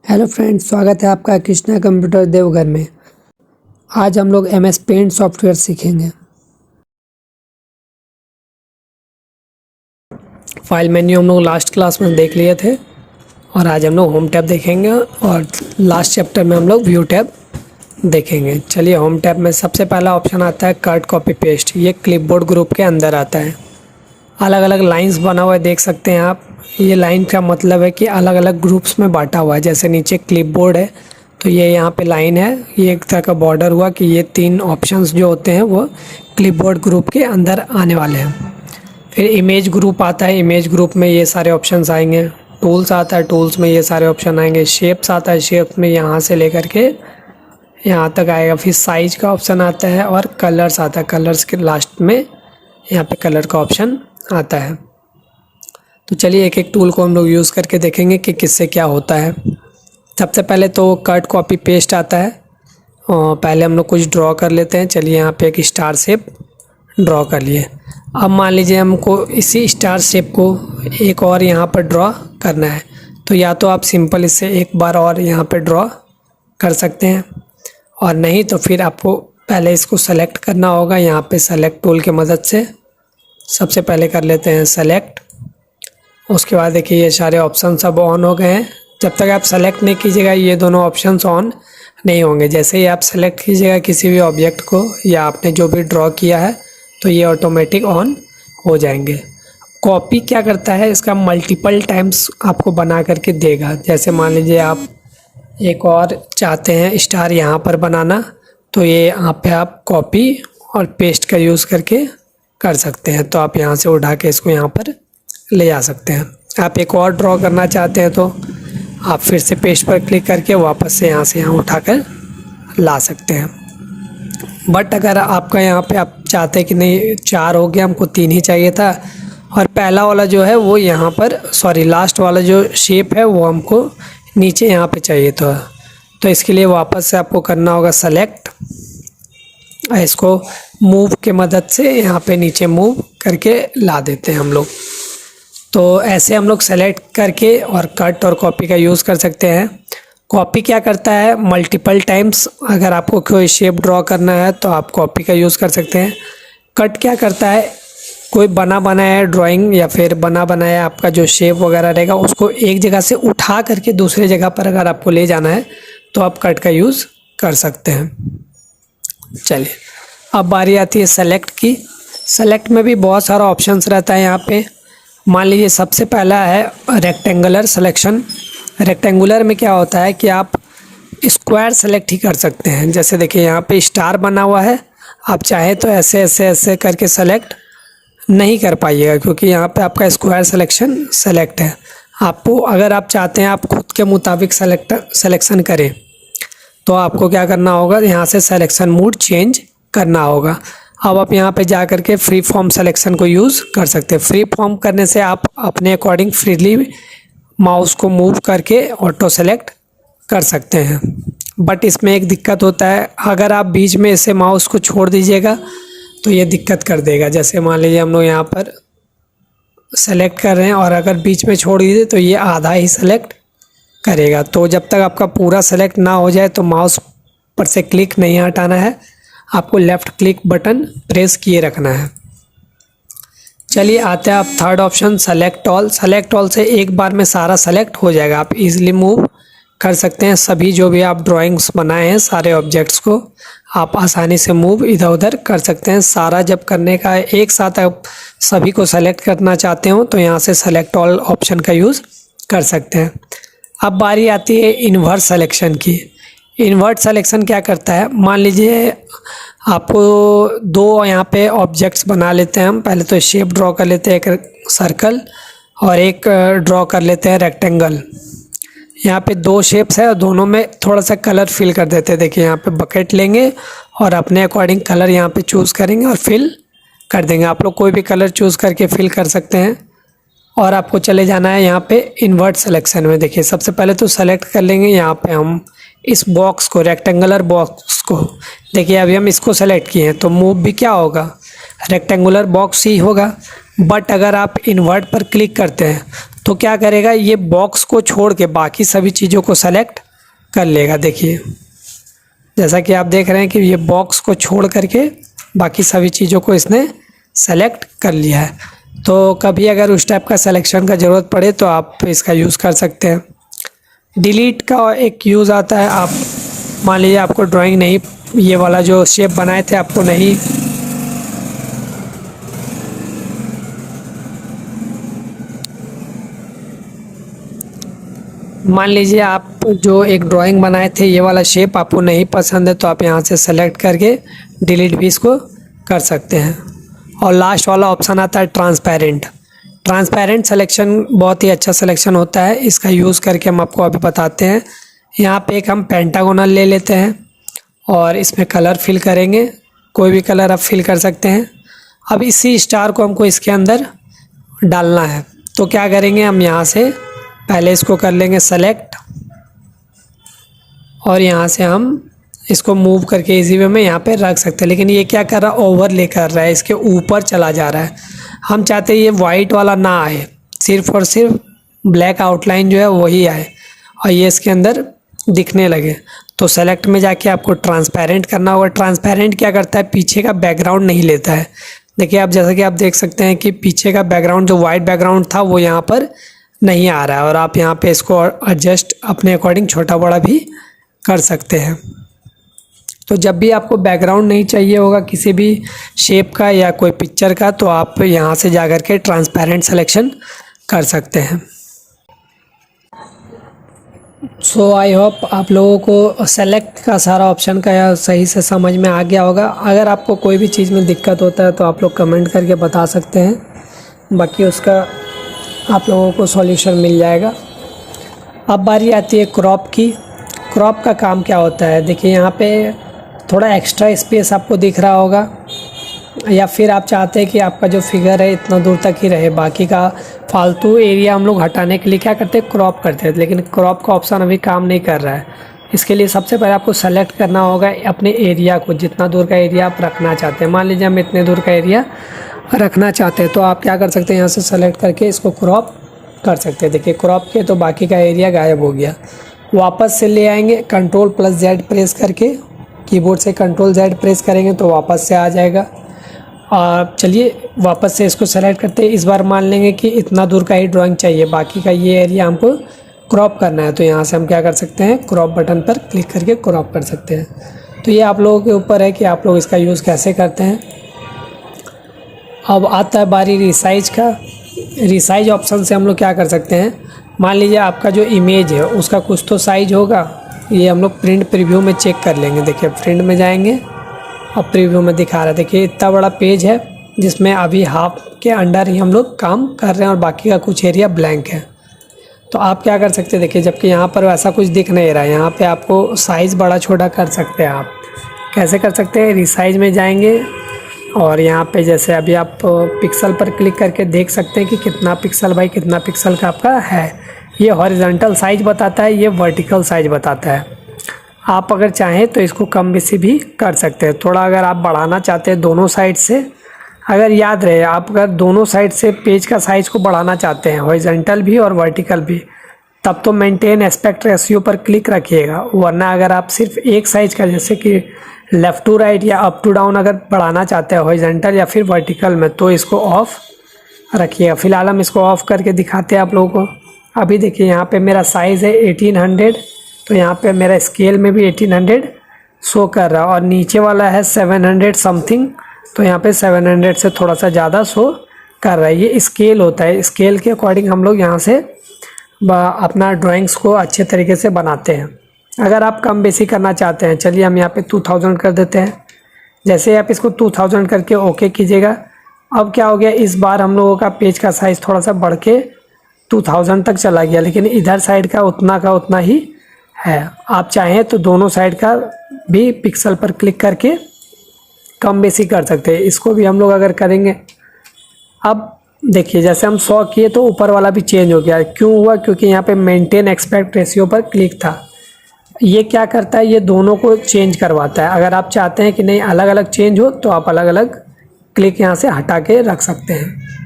Hello friends, स्वागत है आपका कृष्णा कंप्यूटर देवघर में। आज हम लोग MS पेंट सॉफ्टवेयर सीखेंगे। फाइल मेन्यू हम लोग लास्ट क्लास में देख लिए थे और आज हम लोग होम टैब देखेंगे और लास्ट चैप्टर में हम लोग व्यू टैब देखेंगे। चलिए, होम टैब में सबसे पहला ऑप्शन आता है कट कॉपी पेस्ट। ये क्लिपबोर्ड ग्रुप के अंदर आता है। अलग अलग लाइंस बना हुआ है, देख सकते हैं आप। ये लाइन का मतलब है कि अलग अलग ग्रुप्स में बांटा हुआ है। जैसे नीचे क्लिपबोर्ड है तो ये यहाँ पे लाइन है, ये एक तरह का बॉर्डर हुआ कि ये तीन ऑप्शंस जो होते हैं वो क्लिपबोर्ड ग्रुप के अंदर आने वाले हैं। फिर इमेज ग्रुप आता है, इमेज ग्रुप में ये सारे ऑप्शंस आएंगे। टूल्स आता है, टूल्स में ये सारे ऑप्शन आएंगे। शेप्स आता है, शेप्स में यहाँ से लेकर के यहाँ तक आएगा। फिर साइज का ऑप्शन आता है और कलर्स आता है, कलर्स के लास्ट में यहाँ पे कलर का ऑप्शन आता है। तो चलिए एक एक टूल को हम लोग यूज़ करके देखेंगे कि किससे क्या होता है। सबसे पहले तो कट कॉपी पेस्ट आता है और पहले हम लोग कुछ ड्रॉ कर लेते हैं। चलिए यहाँ पे एक स्टार शेप ड्रॉ कर लिए। अब मान लीजिए हमको इसी स्टार शेप को एक और यहाँ पर ड्रॉ करना है, तो या तो आप सिंपल इससे एक बार और यहाँ पे ड्रॉ कर सकते हैं, और नहीं तो फिर आपको पहले इसको सेलेक्ट करना होगा। यहाँ पे सेलेक्ट टूल की मदद से सबसे पहले कर लेते हैं सेलेक्ट। उसके बाद देखिए ये सारे ऑप्शन सब ऑन हो गए हैं। जब तक आप सेलेक्ट नहीं कीजिएगा ये दोनों ऑप्शंस ऑन नहीं होंगे। जैसे ही आप सेलेक्ट कीजिएगा किसी भी ऑब्जेक्ट को या आपने जो भी ड्रॉ किया है तो ये ऑटोमेटिक ऑन हो जाएंगे। कॉपी क्या करता है, इसका मल्टीपल टाइम्स आपको बना करके देगा। जैसे मान लीजिए आप एक और चाहते हैं स्टार यहाँ पर बनाना, तो ये यहाँ पे आप कॉपी और पेस्ट का यूज़ करके कर सकते हैं। तो आप यहाँ से उठा के इसको यहाँ पर ले जा सकते हैं। आप एक और ड्रॉ करना चाहते हैं तो आप फिर से पेस्ट पर क्लिक करके वापस से यहाँ उठाकर ला सकते हैं। बट अगर आपका यहाँ पे आप चाहते हैं कि नहीं 4 हो गया, हमको 3 ही चाहिए था, और पहला वाला जो है वो यहाँ पर लास्ट वाला जो शेप है वो हमको नीचे यहाँ पे चाहिए तो इसके लिए वापस से आपको करना होगा सेलेक्ट। इसको मूव के मदद से यहाँ पे नीचे मूव करके ला देते हैं हम लोग। तो ऐसे हम लोग सेलेक्ट करके और कट और कॉपी का यूज़ कर सकते हैं। कॉपी क्या करता है, मल्टीपल टाइम्स अगर आपको कोई शेप ड्रॉ करना है तो आप कॉपी का यूज़ कर सकते हैं। कट क्या करता है, कोई बना बनाया ड्राइंग या फिर बना बनाया आपका जो शेप वगैरह रहेगा उसको एक जगह से उठा करके दूसरे जगह पर अगर आपको ले जाना है तो आप कट का यूज़ कर सकते हैं। चलिए अब बारी आती है सेलेक्ट की। सेलेक्ट में भी बहुत सारा ऑप्शंस रहता है यहाँ पे। मान लीजिए सबसे पहला है रेक्टेंगुलर सिलेक्शन। रेक्टेंगुलर में क्या होता है कि आप स्क्वायर सेलेक्ट ही कर सकते हैं। जैसे देखिए यहाँ पे स्टार बना हुआ है, आप चाहे तो ऐसे ऐसे ऐसे करके सेलेक्ट नहीं कर पाइएगा क्योंकि यहाँ पे आपका स्क्वायर सिलेक्शन सेलेक्ट है। आपको अगर आप चाहते हैं आप खुद के मुताबिक सेलेक्शन करें तो आपको क्या करना होगा, यहाँ से सिलेक्शन मोड चेंज करना होगा। अब आप यहाँ पे जा कर के फ्री फॉर्म सिलेक्शन को यूज़ कर सकते हैं। फ्री फॉर्म करने से आप अपने अकॉर्डिंग फ्रीली माउस को मूव करके ऑटो सेलेक्ट कर सकते हैं। बट इसमें एक दिक्कत होता है, अगर आप बीच में इसे माउस को छोड़ दीजिएगा तो ये दिक्कत कर देगा। जैसे मान लीजिए हम लोग यहाँ पर सेलेक्ट कर रहे हैं और अगर बीच में छोड़ दीजिए तो ये आधा ही सेलेक्ट करेगा। तो जब तक आपका पूरा सेलेक्ट ना हो जाए तो माउस पर से क्लिक नहीं हटाना है, आपको लेफ़्ट क्लिक बटन प्रेस किए रखना है। चलिए आते हैं आप third option select all. Select all से एक बार में सारा सेलेक्ट हो जाएगा। आप इजीली मूव कर सकते हैं। सभी जो भी आप ड्राइंग्स बनाए हैं सारे ऑब्जेक्ट्स को आप आसानी से मूव इधर उधर कर सकते हैं। सारा जब करने का एक साथ आप सभी को सेलेक्ट करना चाहते हो तो यहाँ से सेलेक्ट ऑल ऑप्शन का यूज़ कर सकते हैं। अब बारी आती है इन्वर्स सेलेक्शन की। इन्वर्ट सेलेक्शन क्या करता है, मान लीजिए आपको 2 यहाँ पे ऑब्जेक्ट्स बना लेते हैं हम। पहले तो शेप ड्रॉ कर लेते हैं, एक सर्कल और एक ड्रॉ कर लेते हैं रेक्टेंगल। यहाँ पे 2 शेप्स है और दोनों में थोड़ा सा कलर फिल कर देते हैं। देखिए यहाँ पे बकेट लेंगे और अपने अकॉर्डिंग कलर यहाँ पे चूज़ करेंगे और फिल कर देंगे। आप लोग कोई भी कलर चूज़ करके फिल कर सकते हैं। और आपको चले जाना है यहाँ पे इन्वर्ट सिलेक्शन में। देखिए सबसे पहले तो सेलेक्ट कर लेंगे यहाँ पे हम इस बॉक्स को, रेक्टेंगुलर बॉक्स को। देखिए अभी हम इसको सेलेक्ट किए हैं तो मूव भी क्या होगा, रेक्टेंगुलर बॉक्स ही होगा। बट अगर आप इन्वर्ट पर क्लिक करते हैं तो क्या करेगा, ये बॉक्स को छोड़ के बाकी सभी चीज़ों को सेलेक्ट कर लेगा। देखिए जैसा कि आप देख रहे हैं कि ये बॉक्स को छोड़ करके बाकी सभी चीज़ों को इसने सेलेक्ट कर लिया है। तो कभी अगर उस टाइप का सिलेक्शन का ज़रूरत पड़े तो आप इसका यूज़ कर सकते हैं। डिलीट का एक यूज़ आता है, आप मान लीजिए आपको ड्राइंग नहीं, ये वाला जो शेप बनाए थे आपको नहीं, मान लीजिए आप जो एक ड्राइंग बनाए थे ये वाला शेप आपको नहीं पसंद है तो आप यहाँ से सेलेक्ट करके डिलीट भी इसको कर सकते हैं। और लास्ट वाला ऑप्शन आता है ट्रांसपेरेंट। ट्रांसपेरेंट सिलेक्शन बहुत ही अच्छा सिलेक्शन होता है, इसका यूज़ करके हम आपको अभी बताते हैं। यहाँ पे एक हम पेंटागोनल ले लेते हैं और इसमें कलर फिल करेंगे, कोई भी कलर आप फिल कर सकते हैं। अब इसी स्टार को हमको इसके अंदर डालना है, तो क्या करेंगे, हम यहाँ से पहले इसको कर लेंगे सेलेक्ट और यहाँ से हम इसको मूव करके इजी वे में यहाँ पे रख सकते हैं। लेकिन ये क्या कर रहा है, ओवरले कर रहा है, इसके ऊपर चला जा रहा है। हम चाहते हैं ये वाइट वाला ना आए, सिर्फ और सिर्फ ब्लैक आउटलाइन जो है वही आए और ये इसके अंदर दिखने लगे। तो सेलेक्ट में जाके आपको ट्रांसपेरेंट करना होगा। ट्रांसपेरेंट क्या करता है, पीछे का बैकग्राउंड नहीं लेता है। देखिए आप जैसा कि आप देख सकते हैं कि पीछे का बैकग्राउंड जो वाइट बैकग्राउंड था वो यहाँ पर नहीं आ रहा है और आप यहाँ पे इसको एडजस्ट अपने अकॉर्डिंग छोटा बड़ा भी कर सकते हैं। तो जब भी आपको बैकग्राउंड नहीं चाहिए होगा किसी भी शेप का या कोई पिक्चर का, तो आप यहाँ से जा कर के ट्रांसपेरेंट सिलेक्शन कर सकते हैं। सो आई होप आप लोगों को सेलेक्ट का सारा ऑप्शन का सही से समझ में आ गया होगा। अगर आपको कोई भी चीज़ में दिक्कत होता है तो आप लोग कमेंट करके बता सकते हैं, बाकी उसका आप लोगों को सॉल्यूशन मिल जाएगा। अब बारी आती है क्रॉप की। क्रॉप का काम क्या होता है, देखिए यहाँ पे थोड़ा एक्स्ट्रा स्पेस आपको दिख रहा होगा, या फिर आप चाहते हैं कि आपका जो फिगर है इतना दूर तक ही रहे, बाकी का फालतू एरिया हम लोग हटाने के लिए क्या करते हैं, क्रॉप करते हैं। लेकिन क्रॉप का ऑप्शन अभी काम नहीं कर रहा है। इसके लिए सबसे पहले आपको सेलेक्ट करना होगा अपने एरिया को, जितना दूर का एरिया आप रखना चाहते हैं। मान लीजिए हम इतने दूर का एरिया रखना चाहते हैं तो आप क्या कर सकते हैं, यहाँ से सेलेक्ट करके इसको क्रॉप कर सकते हैं। देखिए क्रॉप के तो बाकी का एरिया गायब हो गया। वापस से ले आएंगे, Ctrl+Z प्रेस करके, कीबोर्ड से Ctrl+Z प्रेस करेंगे तो वापस से आ जाएगा। चलिए वापस से इसको सेलेक्ट करते हैं। इस बार मान लेंगे कि इतना दूर का ही ड्राइंग चाहिए, बाकी का ये एरिया हमको क्रॉप करना है। तो यहाँ से हम क्या कर सकते हैं, क्रॉप बटन पर क्लिक करके क्रॉप कर सकते हैं। तो ये आप लोगों के ऊपर है कि आप लोग इसका यूज़ कैसे करते हैं। अब आता है बारी रिसाइज का। रिसाइज ऑप्शन से हम लोग क्या कर सकते हैं, मान लीजिए आपका जो इमेज है उसका कुछ तो साइज होगा, ये हम लोग प्रिंट प्रीव्यू में चेक कर लेंगे। देखिए प्रिंट में जाएंगे और प्रीव्यू में दिखा रहा है, देखिए इतना बड़ा पेज है जिसमें अभी हाफ के अंडर ही हम लोग काम कर रहे हैं और बाकी का कुछ एरिया ब्लैंक है। तो आप क्या कर सकते हैं, देखिए जबकि यहाँ पर वैसा कुछ दिख नहीं रहा है, यहाँ पे आपको साइज़ बड़ा छोटा कर सकते हैं। आप कैसे कर सकते हैं, रिसाइज में जाएंगे और यहाँ पे जैसे अभी आप पिक्सल पर क्लिक करके देख सकते हैं कि कितना पिक्सल बाई कितना पिक्सल का आपका है। ये हॉरिजॉन्टल साइज बताता है, ये वर्टिकल साइज बताता है। आप अगर चाहें तो इसको कम बेसी भी कर सकते हैं। थोड़ा अगर आप बढ़ाना चाहते हैं दोनों साइड से, अगर याद रहे आप अगर दोनों साइड से पेज का साइज़ को बढ़ाना चाहते हैं, हॉरिजॉन्टल भी और वर्टिकल भी, तब तो मेंटेन एस्पेक्ट रेशियो पर क्लिक रखिएगा। वरना अगर आप सिर्फ एक साइज का जैसे कि लेफ़्ट टू राइट या अप टू डाउन अगर बढ़ाना चाहते हैं हॉरिजॉन्टल या फिर वर्टिकल में, तो इसको ऑफ रखिएगा। फ़िलहाल हम इसको ऑफ़ करके दिखाते हैं आप लोगों को। अभी देखिए यहाँ पे मेरा साइज़ है 1800, तो यहाँ पे मेरा स्केल में भी 1800 शो कर रहा है और नीचे वाला है 700 समथिंग, तो यहाँ पे 700 से थोड़ा सा ज़्यादा शो कर रहा है। ये स्केल होता है, स्केल के अकॉर्डिंग हम लोग यहाँ से अपना ड्राइंग्स को अच्छे तरीके से बनाते हैं। अगर आप कम बेसी करना चाहते हैं, चलिए हम यहाँ पे 2000 कर देते हैं। जैसे आप इसको 2000 करके ओके कीजिएगा। अब क्या हो गया, इस बार हम लोगों का पेज का साइज़ थोड़ा सा बढ़ के 2000 तक चला गया, लेकिन इधर साइड का उतना ही है। आप चाहें तो दोनों साइड का भी पिक्सल पर क्लिक करके कम बेसी कर सकते हैं। इसको भी हम लोग अगर करेंगे, अब देखिए जैसे हम 100 किए तो ऊपर वाला भी चेंज हो गया। क्यों हुआ, क्योंकि यहाँ पे मेंटेन एस्पेक्ट रेशियो पर क्लिक था। ये क्या करता है, ये दोनों को चेंज करवाता है। अगर आप चाहते हैं कि नहीं अलग अलग चेंज हो तो आप अलग अलग क्लिक यहाँ से हटा के रख सकते हैं।